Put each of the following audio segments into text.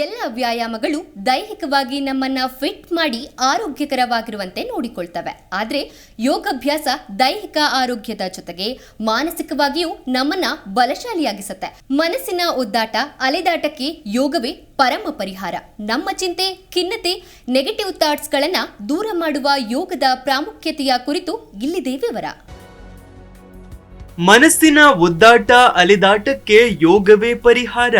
ಎಲ್ಲ ವ್ಯಾಯಾಮಗಳು ದೈಹಿಕವಾಗಿ ನಮ್ಮನ್ನ ಫಿಟ್ ಮಾಡಿ ಆರೋಗ್ಯಕರವಾಗಿರುವಂತೆ ನೋಡಿಕೊಳ್ತವೆ. ಆದರೆ ಯೋಗಾಭ್ಯಾಸ ದೈಹಿಕ ಆರೋಗ್ಯದ ಜೊತೆಗೆ ಮಾನಸಿಕವಾಗಿಯೂ ನಮ್ಮನ್ನ ಬಲಶಾಲಿಯಾಗಿಸುತ್ತೆ. ಮನಸ್ಸಿನ ಒದ್ದಾಟ ಅಲೆದಾಟಕ್ಕೆ ಯೋಗವೇ ಪರಮ ಪರಿಹಾರ. ನಮ್ಮ ಚಿಂತೆ, ಖಿನ್ನತೆ, ನೆಗೆಟಿವ್ ಥಾಟ್ಸ್ಗಳನ್ನ ದೂರ ಮಾಡುವ ಯೋಗದ ಪ್ರಾಮುಖ್ಯತೆಯ ಕುರಿತು ಇಲ್ಲಿದೆ ವಿವರ. ಮನಸ್ಸಿನ ಒದ್ದಾಟ ಅಲೆದಾಟಕ್ಕೆ ಯೋಗವೇ ಪರಿಹಾರ.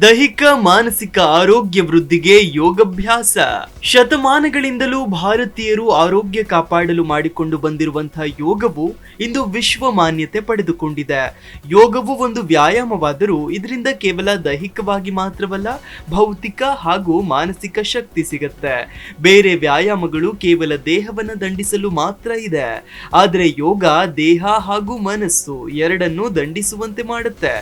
ದೈಹಿಕ ಮಾನಸಿಕ ಆರೋಗ್ಯ ವೃದ್ಧಿಗೆ ಯೋಗಾಭ್ಯಾಸ. ಶತಮಾನಗಳಿಂದಲೂ ಭಾರತೀಯರು ಆರೋಗ್ಯ ಕಾಪಾಡಲು ಮಾಡಿಕೊಂಡು ಬಂದಿರುವಂತಹ ಯೋಗವು ಇಂದು ವಿಶ್ವ ಮಾನ್ಯತೆ ಪಡೆದುಕೊಂಡಿದೆ. ಯೋಗವು ಒಂದು ವ್ಯಾಯಾಮವಾದರೂ ಇದರಿಂದ ಕೇವಲ ದೈಹಿಕವಾಗಿ ಮಾತ್ರವಲ್ಲ, ಭೌತಿಕ ಹಾಗೂ ಮಾನಸಿಕ ಶಕ್ತಿ ಸಿಗುತ್ತೆ. ಬೇರೆ ವ್ಯಾಯಾಮಗಳು ಕೇವಲ ದೇಹವನ್ನು ದಂಡಿಸಲು ಮಾತ್ರ ಇದೆ, ಆದರೆ ಯೋಗ ದೇಹ ಹಾಗೂ ಮನಸ್ಸು ಎರಡನ್ನೂ ದಂಡಿಸುವಂತೆ ಮಾಡುತ್ತೆ.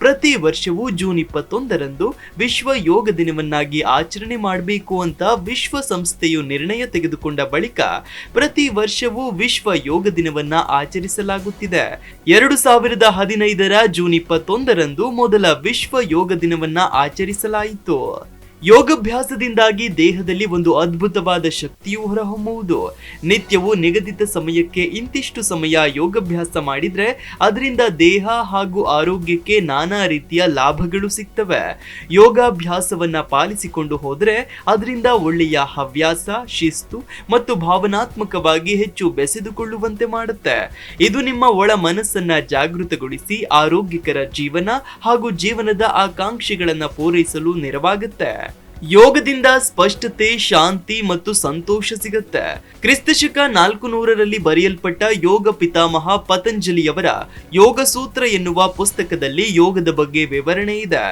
ಪ್ರತಿ ವರ್ಷವೂ ಜೂನ್ 21ರಂದು ವಿಶ್ವ ಯೋಗ ದಿನವನ್ನಾಗಿ ಆಚರಣೆ ಮಾಡಬೇಕು ಅಂತ ವಿಶ್ವಸಂಸ್ಥೆಯು ನಿರ್ಣಯ ತೆಗೆದುಕೊಂಡ ಬಳಿಕ ಪ್ರತಿ ವರ್ಷವೂ ವಿಶ್ವ ಯೋಗ ದಿನವನ್ನ ಆಚರಿಸಲಾಗುತ್ತಿದೆ. 2015ರ ಜೂನ್ 21ರಂದು ಮೊದಲ ವಿಶ್ವ ಯೋಗ ದಿನವನ್ನ ಆಚರಿಸಲಾಯಿತು. ಯೋಗಾಭ್ಯಾಸದಿಂದಾಗಿ ದೇಹದಲ್ಲಿ ಒಂದು ಅದ್ಭುತವಾದ ಶಕ್ತಿಯು ಹೊರಹೊಮ್ಮುವುದು. ನಿತ್ಯವೂ ನಿಗದಿತ ಸಮಯಕ್ಕೆ ಇಂತಿಷ್ಟು ಸಮಯ ಯೋಗಾಭ್ಯಾಸ ಮಾಡಿದ್ರೆ ಅದರಿಂದ ದೇಹ ಹಾಗೂ ಆರೋಗ್ಯಕ್ಕೆ ನಾನಾ ರೀತಿಯ ಲಾಭಗಳು ಸಿಗ್ತವೆ. ಯೋಗಾಭ್ಯಾಸವನ್ನ ಪಾಲಿಸಿಕೊಂಡು ಹೋದ್ರೆ ಅದರಿಂದ ಒಳ್ಳೆಯ ಹವ್ಯಾಸ, ಶಿಸ್ತು ಮತ್ತು ಭಾವನಾತ್ಮಕವಾಗಿ ಹೆಚ್ಚು ಬೆಸೆದುಕೊಳ್ಳುವಂತೆ ಮಾಡುತ್ತೆ. ಇದು ನಿಮ್ಮ ಒಳ ಮನಸ್ಸನ್ನ ಜಾಗೃತಗೊಳಿಸಿ ಆರೋಗ್ಯಕರ ಜೀವನ ಹಾಗೂ ಜೀವನದ ಆಕಾಂಕ್ಷೆಗಳನ್ನ ಪೂರೈಸಲು ನೆರವಾಗುತ್ತೆ. ಯೋಗದಿಂದ ಸ್ಪಷ್ಟತೆ, ಶಾಂತಿ ಮತ್ತು ಸಂತೋಷ ಸಿಗುತ್ತೆ. ಕ್ರಿಸ್ತಶಕ 400ರಲ್ಲಿ ಬರೆಯಲ್ಪಟ್ಟ ಯೋಗ ಪಿತಾಮಹ ಪತಂಜಲಿಯವರ ಯೋಗ ಸೂತ್ರ ಎನ್ನುವ ಪುಸ್ತಕದಲ್ಲಿ ಯೋಗದ ಬಗ್ಗೆ ವಿವರಣೆ ಇದೆ.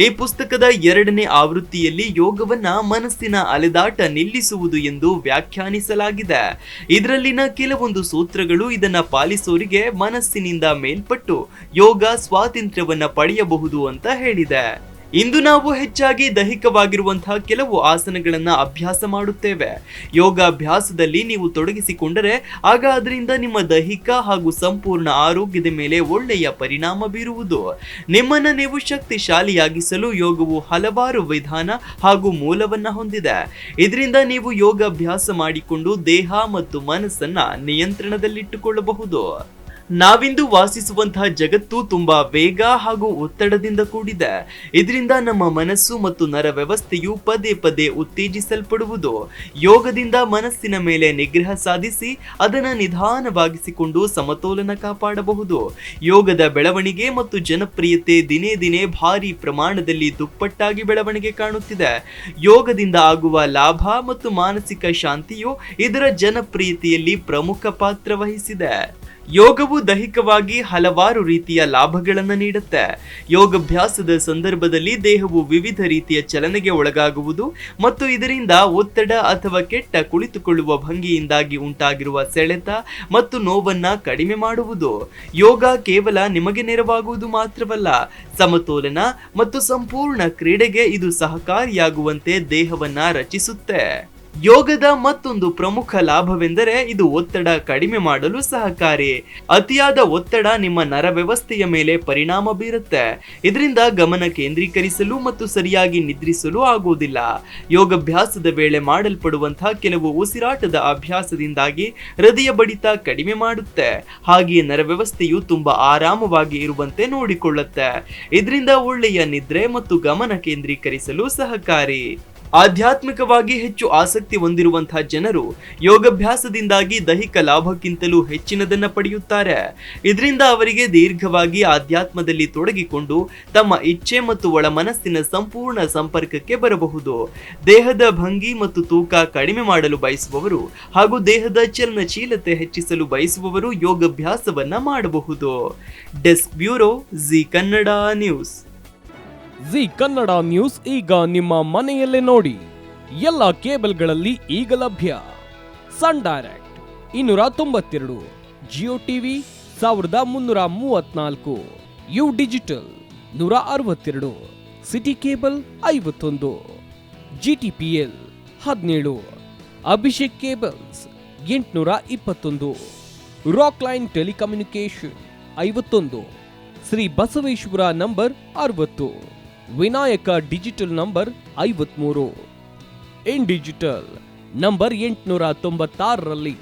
ಈ ಪುಸ್ತಕದ 2ನೇ ಆವೃತ್ತಿಯಲ್ಲಿ ಯೋಗವನ್ನ ಮನಸ್ಸಿನ ಅಲೆದಾಟ ನಿಲ್ಲಿಸುವುದು ಎಂದು ವ್ಯಾಖ್ಯಾನಿಸಲಾಗಿದೆ. ಇದರಲ್ಲಿನ ಕೆಲವೊಂದು ಸೂತ್ರಗಳು ಇದನ್ನ ಪಾಲಿಸೋರಿಗೆ ಮನಸ್ಸಿನಿಂದ ಮೇಲ್ಪಟ್ಟು ಯೋಗ ಸ್ವಾತಂತ್ರ್ಯವನ್ನ ಪಡೆಯಬಹುದು ಅಂತ ಹೇಳಿದೆ. ಇಂದು ನಾವು ಹೆಚ್ಚಾಗಿ ದೈಹಿಕವಾಗಿರುವಂತಹ ಕೆಲವು ಆಸನಗಳನ್ನ ಅಭ್ಯಾಸ ಮಾಡುತ್ತೇವೆ. ಯೋಗಾಭ್ಯಾಸದಲ್ಲಿ ನೀವು ತೊಡಗಿಸಿಕೊಂಡರೆ ಆಗ ಅದರಿಂದ ನಿಮ್ಮ ದೈಹಿಕ ಹಾಗೂ ಸಂಪೂರ್ಣ ಆರೋಗ್ಯದ ಮೇಲೆ ಒಳ್ಳೆಯ ಪರಿಣಾಮ ಬೀರುವುದು. ನಿಮ್ಮನ್ನ ನೀವು ಶಕ್ತಿಶಾಲಿಯಾಗಿಸಲು ಯೋಗವು ಹಲವಾರು ವಿಧಾನ ಹಾಗೂ ಮೂಲವನ್ನ ಹೊಂದಿದೆ. ಇದರಿಂದ ನೀವು ಯೋಗಾಭ್ಯಾಸ ಮಾಡಿಕೊಂಡು ದೇಹ ಮತ್ತು ಮನಸ್ಸನ್ನ ನಿಯಂತ್ರಣದಲ್ಲಿಟ್ಟುಕೊಳ್ಳಬಹುದು. ನಾವಿಂದು ವಾಸಿಸುವಂತಹ ಜಗತ್ತು ತುಂಬಾ ವೇಗ ಹಾಗೂ ಒತ್ತಡದಿಂದ ಕೂಡಿದೆ. ಇದರಿಂದ ನಮ್ಮ ಮನಸ್ಸು ಮತ್ತು ನರ ವ್ಯವಸ್ಥೆಯು ಪದೇ ಪದೇ ಉತ್ತೇಜಿಸಲ್ಪಡುವುದು. ಯೋಗದಿಂದ ಮನಸ್ಸಿನ ಮೇಲೆ ನಿಗ್ರಹ ಸಾಧಿಸಿ ಅದನ್ನು ನಿಧಾನವಾಗಿಸಿಕೊಂಡು ಸಮತೋಲನ ಕಾಪಾಡಬಹುದು. ಯೋಗದ ಬೆಳವಣಿಗೆ ಮತ್ತು ಜನಪ್ರಿಯತೆ ದಿನೇ ದಿನೇ ಭಾರಿ ಪ್ರಮಾಣದಲ್ಲಿ ದುಪ್ಪಟ್ಟಾಗಿ ಬೆಳವಣಿಗೆ ಕಾಣುತ್ತಿದೆ. ಯೋಗದಿಂದ ಆಗುವ ಲಾಭ ಮತ್ತು ಮಾನಸಿಕ ಶಾಂತಿಯು ಇದರ ಜನಪ್ರಿಯತೆಯಲ್ಲಿ ಪ್ರಮುಖ ಪಾತ್ರ ವಹಿಸಿದೆ. ಯೋಗವು ದೈಹಿಕವಾಗಿ ಹಲವಾರು ರೀತಿಯ ಲಾಭಗಳನ್ನು ನೀಡುತ್ತೆ. ಯೋಗಾಭ್ಯಾಸದ ಸಂದರ್ಭದಲ್ಲಿ ದೇಹವು ವಿವಿಧ ರೀತಿಯ ಚಲನೆಗೆ ಒಳಗಾಗುವುದು ಮತ್ತು ಇದರಿಂದ ಒತ್ತಡ ಅಥವಾ ಕೆಟ್ಟ ಕುಳಿತುಕೊಳ್ಳುವ ಭಂಗಿಯಿಂದಾಗಿ ಉಂಟಾಗಿರುವ ಸೆಳೆತ ಮತ್ತು ನೋವನ್ನ ಕಡಿಮೆ ಮಾಡುವುದು. ಯೋಗ ಕೇವಲ ನಿಮಗೆ ನೆರವಾಗುವುದು ಮಾತ್ರವಲ್ಲ, ಸಮತೋಲನ ಮತ್ತು ಸಂಪೂರ್ಣ ಕ್ರೀಡೆಗೆ ಇದು ಸಹಕಾರಿಯಾಗುವಂತೆ ದೇಹವನ್ನ ರಚಿಸುತ್ತೆ. ಯೋಗದ ಮತ್ತೊಂದು ಪ್ರಮುಖ ಲಾಭವೆಂದರೆ ಇದು ಒತ್ತಡ ಕಡಿಮೆ ಮಾಡಲು ಸಹಕಾರಿ. ಅತಿಯಾದ ಒತ್ತಡ ನಿಮ್ಮ ನರ ವ್ಯವಸ್ಥೆಯ ಮೇಲೆ ಪರಿಣಾಮ ಬೀರುತ್ತೆ. ಇದರಿಂದ ಗಮನ ಕೇಂದ್ರೀಕರಿಸಲು ಮತ್ತು ಸರಿಯಾಗಿ ನಿದ್ರಿಸಲು ಆಗುವುದಿಲ್ಲ. ಯೋಗಾಭ್ಯಾಸದ ವೇಳೆ ಮಾಡಲ್ಪಡುವಂತಹ ಕೆಲವು ಉಸಿರಾಟದ ಅಭ್ಯಾಸದಿಂದಾಗಿ ಹೃದಯ ಬಡಿತ ಕಡಿಮೆ ಮಾಡುತ್ತೆ. ಹಾಗೆಯೇ ನರ ವ್ಯವಸ್ಥೆಯು ತುಂಬಾ ಆರಾಮವಾಗಿ ಇರುವಂತೆ ನೋಡಿಕೊಳ್ಳುತ್ತೆ. ಇದರಿಂದ ಒಳ್ಳೆಯ ನಿದ್ರೆ ಮತ್ತು ಗಮನ ಕೇಂದ್ರೀಕರಿಸಲು ಸಹಕಾರಿ. ಆಧ್ಯಾತ್ಮಿಕವಾಗಿ ಹೆಚ್ಚು ಆಸಕ್ತಿ ಹೊಂದಿರುವಂತಹ ಜನರು ಯೋಗಾಭ್ಯಾಸದಿಂದಾಗಿ ದೈಹಿಕ ಲಾಭಕ್ಕಿಂತಲೂ ಹೆಚ್ಚಿನದನ್ನ ಪಡೆಯುತ್ತಾರೆ. ಇದರಿಂದ ಅವರಿಗೆ ದೀರ್ಘವಾಗಿ ಆಧ್ಯಾತ್ಮದಲ್ಲಿ ತೊಡಗಿಕೊಂಡು ತಮ್ಮ ಇಚ್ಛೆ ಮತ್ತು ಒಳ ಮನಸ್ಸಿನ ಸಂಪೂರ್ಣ ಸಂಪರ್ಕಕ್ಕೆ ಬರಬಹುದು. ದೇಹದ ಭಂಗಿ ಮತ್ತು ತೂಕ ಕಡಿಮೆ ಮಾಡಲು ಬಯಸುವವರು ಹಾಗೂ ದೇಹದ ಚಲನಶೀಲತೆ ಹೆಚ್ಚಿಸಲು ಬಯಸುವವರು ಯೋಗಾಭ್ಯಾಸವನ್ನ ಮಾಡಬಹುದು. Desk bureau, Zee Kannada news. Zee Kannada news ಈಗ ನಿಮ್ಮ ಮನೆಯಲ್ಲೇ ನೋಡಿ. ಎಲ್ಲ ಕೇಬಲ್ಗಳಲ್ಲಿ ಈಗ ಲಭ್ಯ. Sun Direct 292, Jio TV 1334, U digital 162, City cable 51, GTPL 17, Abhishek cables 821, Rock line telecommunication 51, Shri Basaveshwara number 60, Vinayaka digital number 53, In digital number 896ರಲ್ಲಿ.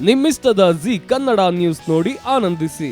ನಿಮ್ಮಿಸ್ತದ ಜಿ ಕನ್ನಡ ನ್ಯೂಸ್ ನೋಡಿ ಆನಂದಿಸಿ.